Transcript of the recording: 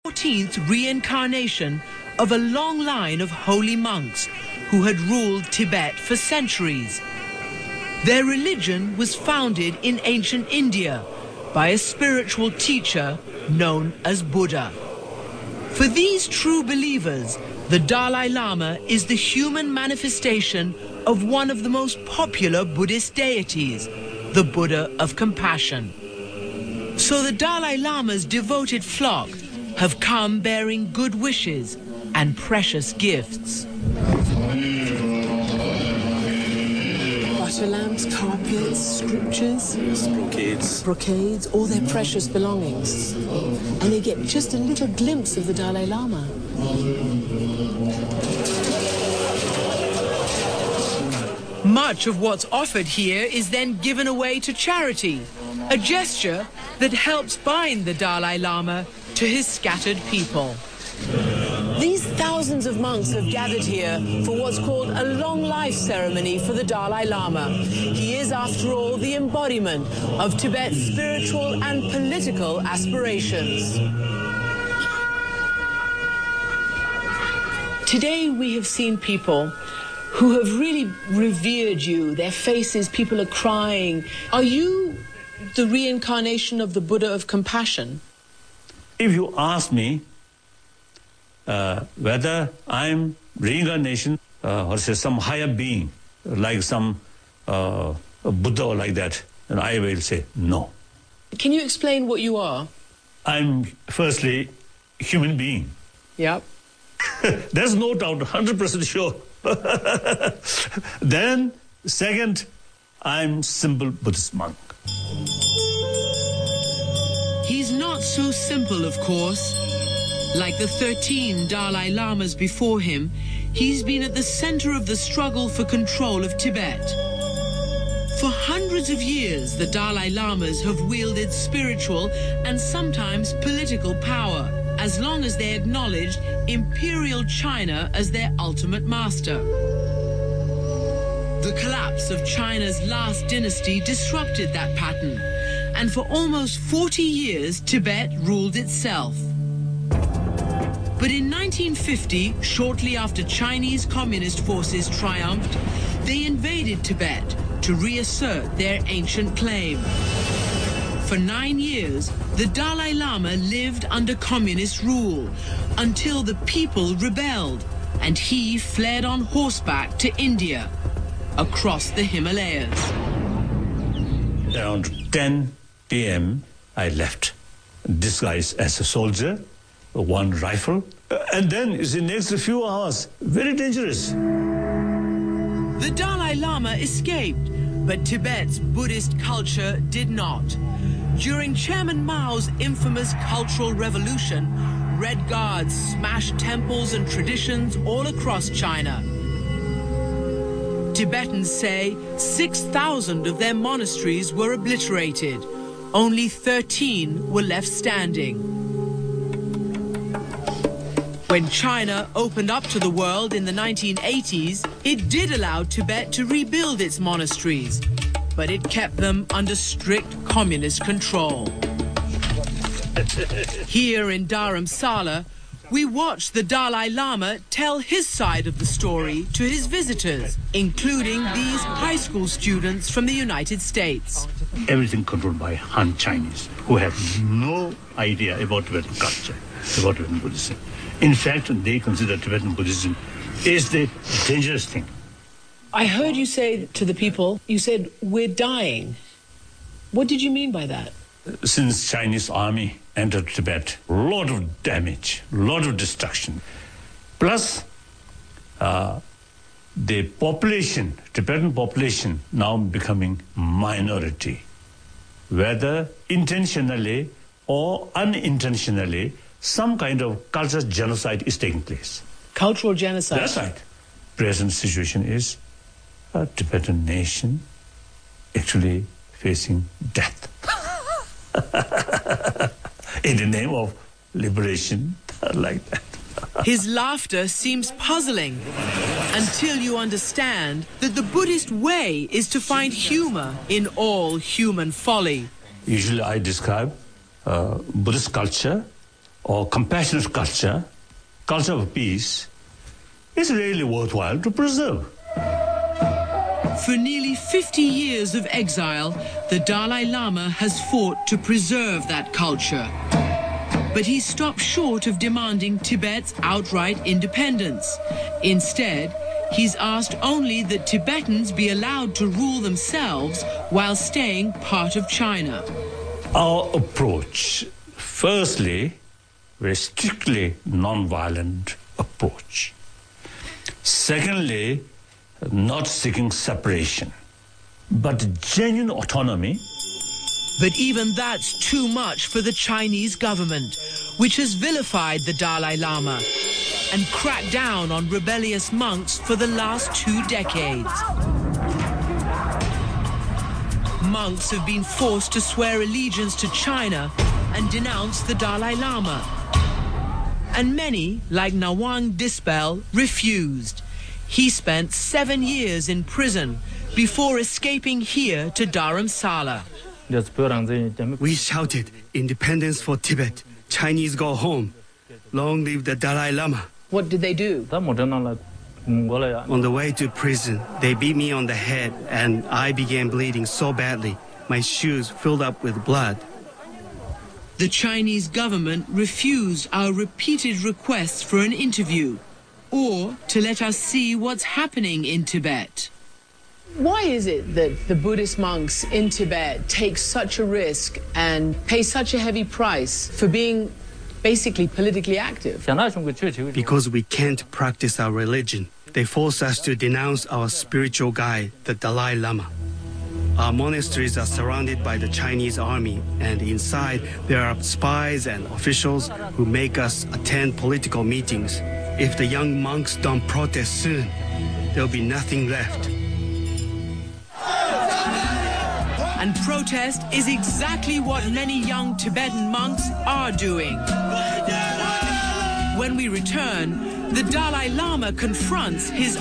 14th reincarnation of a long line of holy monks who had ruled Tibet for centuries. Their religion was founded in ancient India by a spiritual teacher known as Buddha. For these true believers, the Dalai Lama is the human manifestation of one of the most popular Buddhist deities, the Buddha of compassion. So the Dalai Lama's devoted flock have come bearing good wishes and precious gifts. Butter lamps, carpets, scriptures, brocades, all their precious belongings. And they get just a little glimpse of the Dalai Lama. Much of what's offered here is then given away to charity, a gesture that helps bind the Dalai Lama to his scattered people. These thousands of monks have gathered here for what's called a long life ceremony for the Dalai Lama. He is, after all, the embodiment of Tibet's spiritual and political aspirations. Today we have seen people who have really revered you. Their faces, people are crying. Are you the reincarnation of the Buddha of compassion? If you ask me whether I'm reincarnation or say some higher being, like some Buddha or like that, then I will say no. Can you explain what you are? I'm firstly human being. Yep. There's no doubt, 100% sure. Then, second, I'm simple Buddhist monk. He's not so simple, of course. Like the 13 Dalai Lamas before him, he's been at the center of the struggle for control of Tibet. For hundreds of years, the Dalai Lamas have wielded spiritual and sometimes political power, as long as they acknowledged imperial China as their ultimate master. The collapse of China's last dynasty disrupted that pattern, and for almost 40 years, Tibet ruled itself. But in 1950, shortly after Chinese communist forces triumphed, they invaded Tibet to reassert their ancient claim. For 9 years, the Dalai Lama lived under communist rule until the people rebelled and he fled on horseback to India, across the Himalayas. Around 10 p.m., I left, disguised as a soldier, one rifle, and then, you see, next few hours, very dangerous. The Dalai Lama escaped, but Tibet's Buddhist culture did not. During Chairman Mao's infamous Cultural Revolution, Red Guards smashed temples and traditions all across China. Tibetans say 6,000 of their monasteries were obliterated. Only 13 were left standing. When China opened up to the world in the 1980s, it did allow Tibet to rebuild its monasteries, but it kept them under strict communist control. Here in Dharamsala, we watched the Dalai Lama tell his side of the story to his visitors, including these high school students from the United States. Everything controlled by Han Chinese, who have no idea about Tibetan culture, about Tibetan Buddhism. In fact, they consider Tibetan Buddhism is the dangerous thing. I heard you say to the people, you said, we're dying. What did you mean by that? Since Chinese army entered Tibet, a lot of damage, a lot of destruction. Plus, the population, Tibetan population, now becoming minority. Whether intentionally or unintentionally, some kind of cultural genocide is taking place. Cultural genocide? That's right. Present situation is a Tibetan nation actually facing death. In the name of liberation, like that. His laughter seems puzzling until you understand that the Buddhist way is to find humor in all human folly. Usually I describe Buddhist culture or compassionate culture, culture of peace, is really worthwhile to preserve. For nearly 50 years of exile, the Dalai Lama has fought to preserve that culture. But he stopped short of demanding Tibet's outright independence. Instead, he's asked only that Tibetans be allowed to rule themselves while staying part of China. Our approach, firstly, very strictly non-violent approach. Secondly, not seeking separation, but genuine autonomy. But even that's too much for the Chinese government, which has vilified the Dalai Lama and cracked down on rebellious monks for the last 2 decades. Monks have been forced to swear allegiance to China and denounce the Dalai Lama. And many, like Nawang Dispel, refused. He spent 7 years in prison before escaping here to Dharamsala. We shouted, "Independence for Tibet, Chinese go home, long live the Dalai Lama." What did they do? On the way to prison, they beat me on the head and I began bleeding so badly. My shoes filled up with blood. The Chinese government refused our repeated requests for an interview or to let us see what's happening in Tibet. Why is it that the Buddhist monks in Tibet take such a risk and pay such a heavy price for being basically politically active? Because we can't practice our religion, they force us to denounce our spiritual guide, the Dalai Lama. Our monasteries are surrounded by the Chinese army, and inside there are spies and officials who make us attend political meetings. If the young monks don't protest soon, there'll be nothing left. And protest is exactly what many young Tibetan monks are doing. When we return, the Dalai Lama confronts his